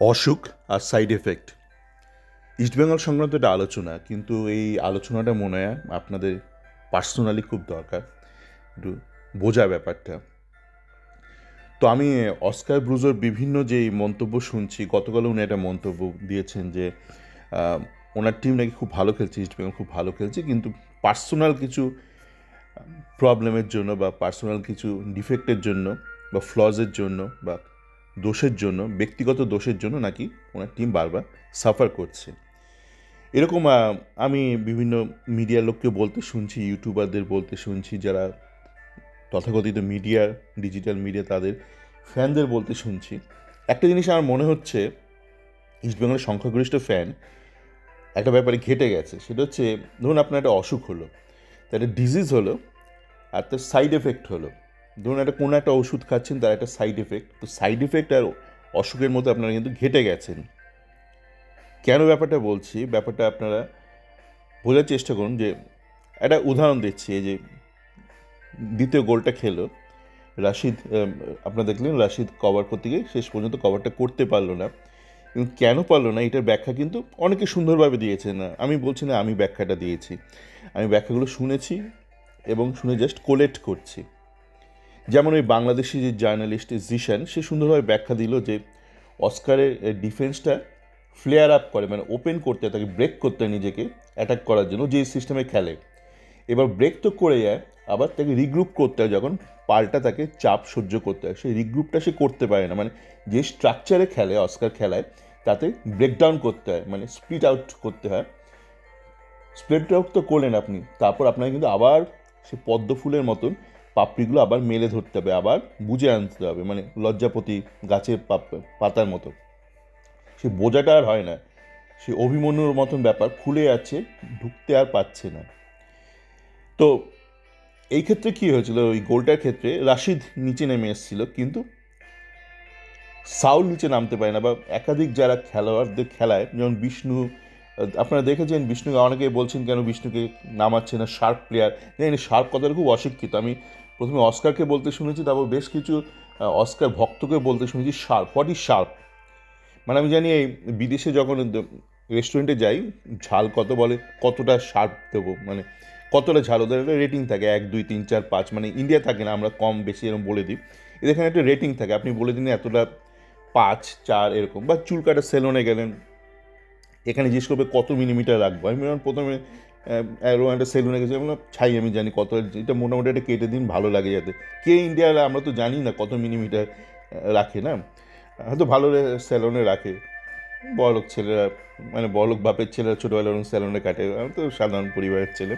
অসুখ আর side effect East Bengal সংক্রান্ত একটা আলোচনা, কিন্তু এই আলোচনাটা মনে হয় আপনাদের পার্সোনালি খুব দরকার, একটু বোঝা ব্যাপারটা। তো আমি অস্কার ব্রুজোর বিভিন্ন যেই মন্তব্য শুনছি, গতকাল উনি একটা মন্তব্য দিয়েছেন যে ওনার টিম নাকি খুব ভালো খেলছে, ইস্টবেঙ্গল খুব ভালো খেলছে, কিন্তু পার্সোনাল কিছু প্রবলেমের জন্য বা পার্সোনাল কিছু ডিফেক্টের জন্য বা ফ্লজের জন্য বা দোষের জন্য, ব্যক্তিগত দোষের জন্য নাকি ওনার টিম বারবার সাফার করছে। এরকম আমি বিভিন্ন মিডিয়ার লোককে বলতে শুনছি, ইউটিউবারদের বলতে শুনছি, যারা তথাকথিত মিডিয়া, ডিজিটাল মিডিয়া, তাদের ফ্যানদের বলতে শুনছি। একটা জিনিস আমার মনে হচ্ছে, ইস্টবেঙ্গলের সংখ্যাগরিষ্ঠ ফ্যান একটা ব্যাপারে ঘেটে গেছে। সেটা হচ্ছে, ধরুন আপনার একটা অসুখ হলো, তার একটা ডিজিজ হলো, আর তার সাইড এফেক্ট হলো। ধরুন কোনো একটা ওষুধ খাচ্ছেন, তার একটা সাইড এফেক্ট। তো সাইড এফেক্ট আর অসুখের মধ্যে আপনারা কিন্তু ঘেটে গেছেন। কেন ব্যাপারটা বলছি, ব্যাপারটা আপনারা বোঝার চেষ্টা করুন। যে একটা উদাহরণ দিচ্ছি, এই যে দ্বিতীয় গোলটা খেলো রাশিদ, আপনারা দেখলেন রাশিদ কভার করতে গিয়ে শেষ পর্যন্ত কভারটা করতে পারলো না। এবং কেন পারলো না, এটার ব্যাখ্যা কিন্তু অনেকে সুন্দরভাবে দিয়েছে। না, আমি বলছি না আমি ব্যাখ্যাটা দিয়েছি, আমি ব্যাখ্যাগুলো শুনেছি এবং শুনে জাস্ট কোলেক্ট করছি। যেমন ওই বাংলাদেশি যে জার্নালিস্ট জিশান, সে সুন্দরভাবে ব্যাখ্যা দিল যে অস্কারের ডিফেন্সটা ফ্লেয়ার আপ করে, মানে ওপেন করতে হয়, তাকে ব্রেক করতে হয় নিজেকে অ্যাটাক করার জন্য, যে সিস্টেমে খেলে। এবার ব্রেক তো করে যায়, আবার তাকে রিগ্রুপ করতে হয়, যখন পাল্টা তাকে চাপ সহ্য করতে হয়, সেই রিগ্রুপটা সে করতে পারে না। মানে যে স্ট্রাকচারে খেলে অস্কার খেলায়, তাতে ব্রেকডাউন করতে হয়, মানে স্প্লিট আউট করতে হয়। স্প্লিট আউট তো করলেন আপনি, তারপর আপনাকে কিন্তু আবার সে পদ্ম ফুলের মতন পাপড়িগুলো আবার মেলে ধরতে হবে, আবার বুঝে আনতে হবে, মানে লজ্জাপতি গাছের পাতার মতো। সে বোঝাটা আর হয় না, সে অভিমন্যুর মতন ব্যাপার, খুলে যাচ্ছে, ঢুকতে আর পাচ্ছে না। তো এই ক্ষেত্রে কী হয়েছিল, ওই গোলটার ক্ষেত্রে রাশিদ নিচে নেমে এসেছিল, কিন্তু সাউল নিচে নামতে পারে না। বা একাধিক যারা খেলোয়াড়দের খেলায়, যেমন বিষ্ণু, আপনারা দেখেছেন বিষ্ণুকে অনেকে বলছেন কেন বিষ্ণুকে নামাচ্ছে না, শার্প প্লেয়ার। জানি শার্প কথাটা খুব অশিক্ষিত। আমি প্রথমে অস্কারকে বলতে শুনেছি, তারপর বেশ কিছু অস্কার ভক্তকে বলতে শুনেছি শার্প। What is sharp? মানে আমি জানি এই বিদেশে যখন রেস্টুরেন্টে যাই, ঝাল কত বলে, কতটা শার্প দেবো, মানে কতটা ঝাল, ওদের একটা রেটিং থাকে, 1 2 3 4 5, মানে ইন্ডিয়া থাকে না, আমরা কম বেশি এরকম বলে দিই। এখানে একটা রেটিং থাকে, আপনি বলে দিন এতটা 5 4 এরকম। বা চুল কাটা সেলুনে গেলেন, এখানে জিজ্ঞেস করবে কত মিলিমিটার রাখবো। আমি প্রথমে একটা সেলুনে গেছি, আমি ছাই, আমি জানি কত, এটা মোটামুটি একটা কেটে দিন, ভালো লাগে যাতে। কে ইন্ডিয়ার, আমরা তো জানি না কত মিলিমিটার রাখে না, হয়তো ভালো সেলুনে রাখে বড়লোক ছেলেরা, মানে বড়লোক বাপের ছেলেরা ছোটোবেলা এরকম স্যালনে কাটে, আমি তো সাধারণ পরিবারের ছেলে।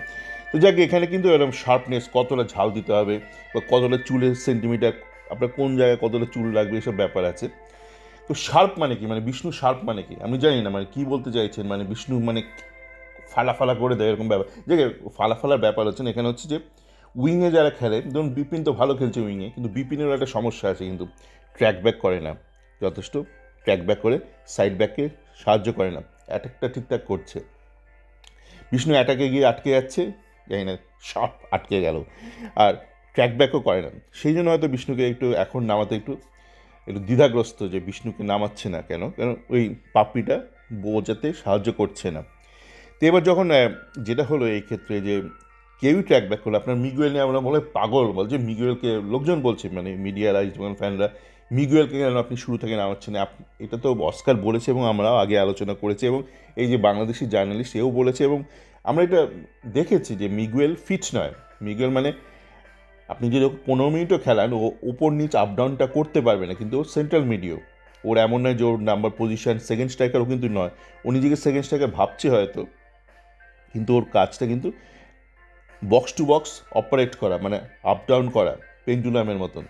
তো যাকে এখানে কিন্তু এরকম শার্পনেস, কতটা ঝাল দিতে হবে, বা কতটা চুলের সেন্টিমিটার, আপনার কোন জায়গায় কতটা চুল লাগবে, এসব ব্যাপার আছে। তো শার্প মানে কি, মানে বিষ্ণু শার্প মানে কি আমি জানি না, মানে কী বলতে চাইছেন, মানে বিষ্ণু মানে ফালা ফালা করে দেয় এরকম ব্যাপার। যে ফালা ফালার ব্যাপার হচ্ছে না, এখানে হচ্ছে যে উইংয়ে যারা খেলে, ধরুন বিপিন তো ভালো খেলছে উইংয়ে, কিন্তু বিপিনেরও একটা সমস্যা আছে, কিন্তু ট্র্যাক ব্যাক করে না যথেষ্ট, ট্র্যাক ব্যাক করে সাইড ব্যাককে সাহায্য করে না, অ্যাটাকটা ঠিকঠাক করছে। বিষ্ণু অ্যাটাকে গিয়ে আটকে যাচ্ছে, জানি না, শট আটকে গেল, আর ট্র্যাক ব্যাকও করে না। সেই জন্য হয়তো বিষ্ণুকে একটু এখন নামাতে একটু একটু দ্বিধাগ্রস্ত, যে বিষ্ণুকে নামাচ্ছে না কেন, কারণ ওই পাপড়িটা বোঝাতে সাহায্য করছে না। তো এবার যখন যেটা হলো এই ক্ষেত্রে, যে কেউই ট্র্যাক ব্যাক করলো, আপনার মিগুয়েল নিয়ে আমরা বলে পাগল বলছে, মিগুয়েলকে লোকজন বলছে, মানে মিডিয়ারা, যেমন ফ্যানরা, মিগুয়েলকে কেন আপনি শুরু থেকে নামাচ্ছেন। এটা তো অস্কার বলেছে এবং আমরাও আগে আলোচনা করেছি, এবং এই যে বাংলাদেশি জার্নালিস্ট এও বলেছে, এবং আমরা এটা দেখেছি যে মিগুয়েল ফিট নয়। মিগুয়েল মানে আপনি যদি 15 মিনিটও খেলান, ও উপর নিচ আপ ডাউনটা করতে পারবে না, কিন্তু ও সেন্ট্রাল মিডিও, ওর এমন নয় যে ওর নাম্বার পজিশন সেকেন্ড স্ট্রাইকারও কিন্তু নয়, ও নিজেকে সেকেন্ড স্ট্রাইকার ভাবছে হয়তো, কিন্তু ওর কাজটা কিন্তু বক্স টু বক্স অপারেট করা, মানে আপ ডাউন করা, পেন্ডুলামের মতন।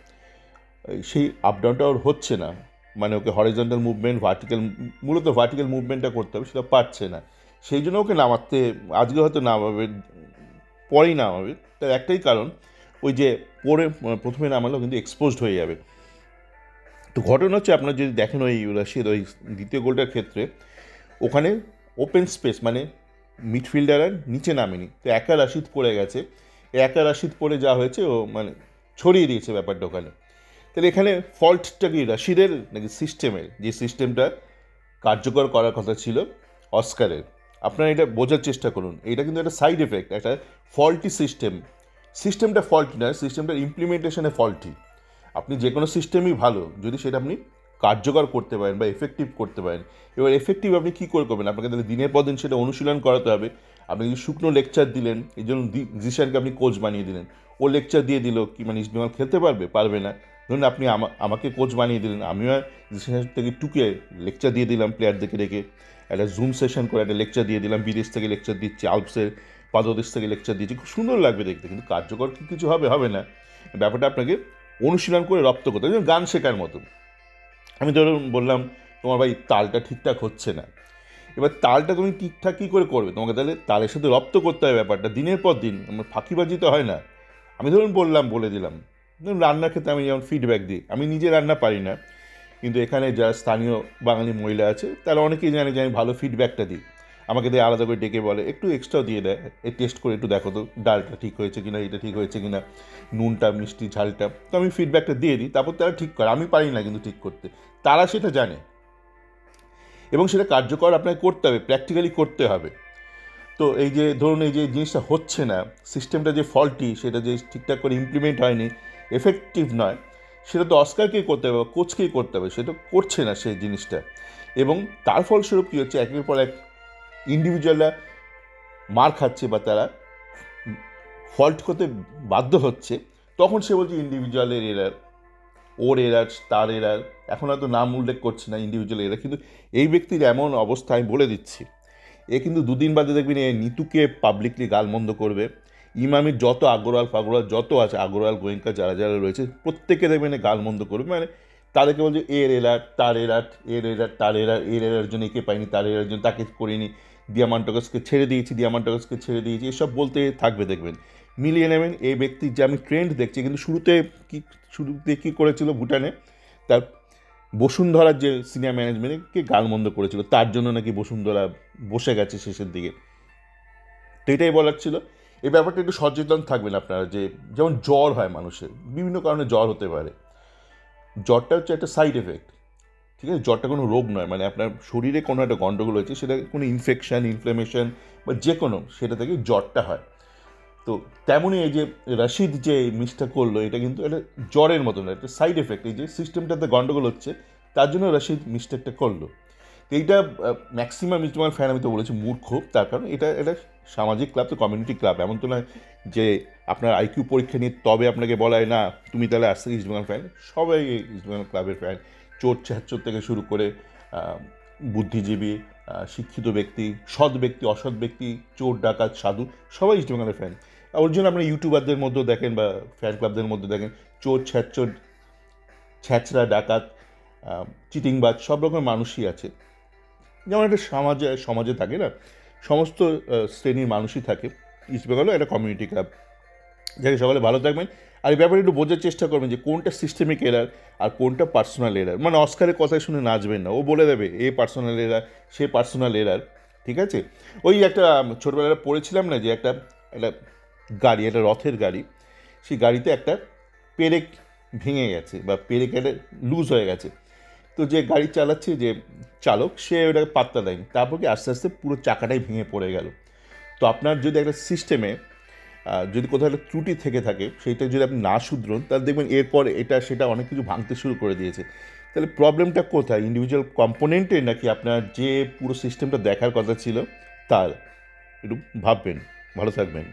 সেই আপ ডাউনটা ওর হচ্ছে না, মানে ওকে হরিজন্টাল মুভমেন্ট, মূলত ভার্টিক্যাল মুভমেন্টটা করতে হবে, সেটা পারছে না। সেই জন্য ওকে নামাতে, আজকে হয়তো নামাবে, পরেই নামাবে। তার একটাই কারণ, ওই যে পরে প্রথমে নামালেও কিন্তু এক্সপোজড হয়ে যাবে। তো ঘটনা হচ্ছে, আপনার যদি দেখেন ওই রাশিয়ার ওই দ্বিতীয় গোলটার ক্ষেত্রে, ওখানে ওপেন স্পেস, মানে মিডফিল্ডার আর নিচে নামেনি, তো একা রাশিদ পড়ে গেছে। একা রাশিদ পড়ে যা হয়েছে, ও মানে ছড়িয়ে দিয়েছে ব্যাপারটা ওখানে। তাহলে এখানে ফল্টটা কি রাশিদের নাকি সিস্টেমের, যে সিস্টেমটা কার্যকর করার কথা ছিল অস্কারের। আপনারা এটা বোঝার চেষ্টা করুন, এটা কিন্তু একটা সাইড এফেক্ট, একটা ফল্টি সিস্টেমটা ফল্টি নয়, সিস্টেমটার ইমপ্লিমেন্টেশনে ফল্টি। আপনি যে কোনো সিস্টেমই ভালো যদি সেটা আপনি কার্যকর করতে পারেন বা এফেক্টিভ করতে পারেন। এবার এফেক্টিভ আপনি কী করে করবেন? আপনাকে তাহলে দিনের পর দিন সেটা অনুশীলন করাতে হবে। আপনি যদি শুকনো লেকচার দিলেন, এই জন্য জিশানকে আপনি কোচ বানিয়ে দিলেন, ও লেকচার দিয়ে দিল, কি মানে ইস্ট বেঙ্গল খেলতে পারবে? পারবে না। ধরুন আপনি আমাকে কোচ বানিয়ে দিলেন, আমিও জিশান থেকে টুকে লেকচার দিয়ে দিলাম প্লেয়ারদেরকে রেখে, একটা জুম সেশন করে একটা লেকচার দিয়ে দিলাম, বিদেশ থেকে লেকচার দিচ্ছি, আলপসের পাদদেশ থেকে লেকচার দিচ্ছি, খুব সুন্দর লাগবে দেখতে, কিন্তু কার্যকর কি কিছু হবে? হবে না। ব্যাপারটা আপনাকে অনুশীলন করে রপ্ত করতে হবে, গান শেখার মতো। আমি ধরুন বললাম তোমার ভাই তালটা ঠিকঠাক হচ্ছে না, এবার তালটা তুমি ঠিকঠাক কী করে করবে? তোমাকে তাহলে তালের সাথে রপ্ত করতে হবে ব্যাপারটা দিনের পর দিন, আমার ফাঁকিবাজি তো হয় না। আমি ধরুন বলে দিলাম, ধরুন রান্নার ক্ষেত্রে আমি যেমন ফিডব্যাক দিই, আমি নিজে রান্না পারি না, কিন্তু এখানে যারা স্থানীয় বাঙালি মহিলা আছে তারা অনেকেই জানে যে আমি ভালো ফিডব্যাকটা দিই, আমাকে দিয়ে আলাদা করে ডেকে বলে, একটু এক্সট্রাও দিয়ে দেয়, এই টেস্ট করে একটু দেখো তো ডালটা ঠিক হয়েছে কিনা, এটা ঠিক হয়েছে কিনা, নুনটা মিষ্টি ঝালটা, তো আমি ফিডব্যাকটা দিয়ে দিই, তারপর তারা ঠিক করে। আমি পারি না কিন্তু ঠিক করতে, তারা সেটা জানে এবং সেটা কার্যকর আপনাকে করতে হবে, প্র্যাকটিক্যালি করতে হবে। তো এই যে ধরুন এই যে জিনিসটা হচ্ছে না, সিস্টেমটা যে ফল্টি, সেটা যে ঠিকঠাক করে ইমপ্লিমেন্ট হয়নি, এফেক্টিভ নয়, সেটা তো অস্কারকেই করতে হবে, কোচকেই করতে হবে, সেটা করছে না সেই জিনিসটা। এবং তার ফলস্বরূপ কী হচ্ছে, একের পর এক ইন্ডিভিজুয়ালরা মার খাচ্ছে বা তারা ফল্ট করতে বাধ্য হচ্ছে, তখন সে বলছে ইন্ডিভিজুয়ালের এরার, ওর এরার, তার এরার, এখন হয়তো নাম উল্লেখ করছে না ইন্ডিভিজুয়াল এরার, কিন্তু এই ব্যক্তির এমন অবস্থা আমি বলে দিচ্ছি, এ কিন্তু দুদিন বাদে দেখবেন এ নিতুকে পাবলিকলি গালমন্দ করবে। ইমামির যত আগরওয়াল যত আছে, আগরওয়াল গোয়েঙ্কা যারা যারা রয়েছে, প্রত্যেকে দেখবেন গালমন্দ করবে, মানে তাদেরকে বলছে এর এরার, তার এরার, এর এরার, তার এরার, এর এরার জন্য একে পাইনি, তার এরার জন্য তাকে করিনি, দিয়ামান্টকাসকে ছেড়ে দিয়েছি, এসব বলতে থাকবে দেখবেন। মিলিয়ে নেবেন এই ব্যক্তির যে আমি ট্রেন্ড দেখছি, কিন্তু শুরুতে কী করেছিল ভুটানে, তার বসুন্ধরার যে সিনিয়র ম্যানেজমেন্টকে গালমন্দ করেছিল, তার জন্য নাকি বসুন্ধরা বসে গেছে শেষের দিকে। তো এটাই বলার ছিল। এই ব্যাপারটা একটু সচেতন থাকবেন আপনারা, যে যেমন জ্বর হয় মানুষের, বিভিন্ন কারণে জ্বর হতে পারে, জ্বরটা হচ্ছে একটা সাইড এফেক্ট, ঠিক আছে? জ্বরটা কোনো রোগ নয়, মানে আপনার শরীরে কোনো একটা গণ্ডগোল হয়েছে, সেটা কোনো ইনফ্লেমেশন বা যে কোনো, সেটা থেকে জ্বরটা হয়। তো তেমনই এই যে রশিদ যে মিসটা করলো, এটা কিন্তু একটা জ্বরের মতন, একটা সাইড এফেক্ট, এই যে সিস্টেমটাতে গণ্ডগোল হচ্ছে তার জন্য রশিদ মিস্টেকটা করলো। তো এইটা ম্যাক্সিমাম ইস্টবেঙ্গল ফ্যান, আমি তো বলেছি মূর্খ, তার কারণ এটা এটা সামাজিক ক্লাব, তো কমিউনিটি ক্লাব, এমন তো নয় যে আপনার আইকিউ পরীক্ষা নিয়ে তবে আপনাকে বলা হয় না তুমি তাহলে আসতে ইস্টবেঙ্গল ফ্যান। সবাই ইস্টবেঙ্গল ক্লাবের ফ্যান, চোর ছ্যাচর থেকে শুরু করে বুদ্ধিজীবী, শিক্ষিত ব্যক্তি, সৎ ব্যক্তি, অসৎ ব্যক্তি, চোর ডাকাত সাধু, সবাই ইস্টবেঙ্গলের ফ্যান। ওর জন্য আপনার ইউটিউবারদের মধ্যেও দেখেন বা ফ্যান ক্লাবদের মধ্যে দেখেন চোর ছ্যাচর, ছ্যাচরা, ডাকাত, চিটিংবাজ, সব রকমের মানুষই আছে। যেমন একটা সমাজে থাকে না, সমস্ত শ্রেণীর মানুষই থাকে, ইস্টবেঙ্গলও একটা কমিউনিটি ক্লাব। যাকে সকালে ভালো থাকবেন। আর এই ব্যাপারে একটু বোঝার চেষ্টা করবেন যে কোনটা সিস্টেমিক এরার আর কোনটা পার্সোনাল এরার। মানে অস্কারের কথাই শুনে নাচবেন না, ও বলে দেবে এ পার্সোনাল এরার, সে পার্সোনাল এরার, ঠিক আছে? ওই একটা ছোটোবেলায় পড়েছিলাম না যে একটা একটা গাড়ি, একটা রথের গাড়ি, সেই গাড়িতে একটা পেরেক ভেঙে গেছে বা পেরেক একটা লুজ হয়ে গেছে। তো যে গাড়ি চালাচ্ছে, যে চালক, সে ওটাকে পাত্তা দেয়নি, তারপর কি আস্তে আস্তে পুরো চাকাটাই ভেঙে পড়ে গেল। তো আপনার যদি একটা সিস্টেমে যদি কোথাও একটা ত্রুটি থেকে থাকে, সেইটা যদি আপনি না শুধরোন, তাহলে দেখবেন এরপর এটা সেটা অনেক কিছু ভাঙতে শুরু করে দিয়েছে। তাহলে প্রবলেমটা কোথায়, ইন্ডিভিজুয়াল কম্পোনেন্টে নাকি আপনার যে পুরো সিস্টেমটা দেখার কথা ছিল তার? একটু ভাববেন। ভালো থাকবেন।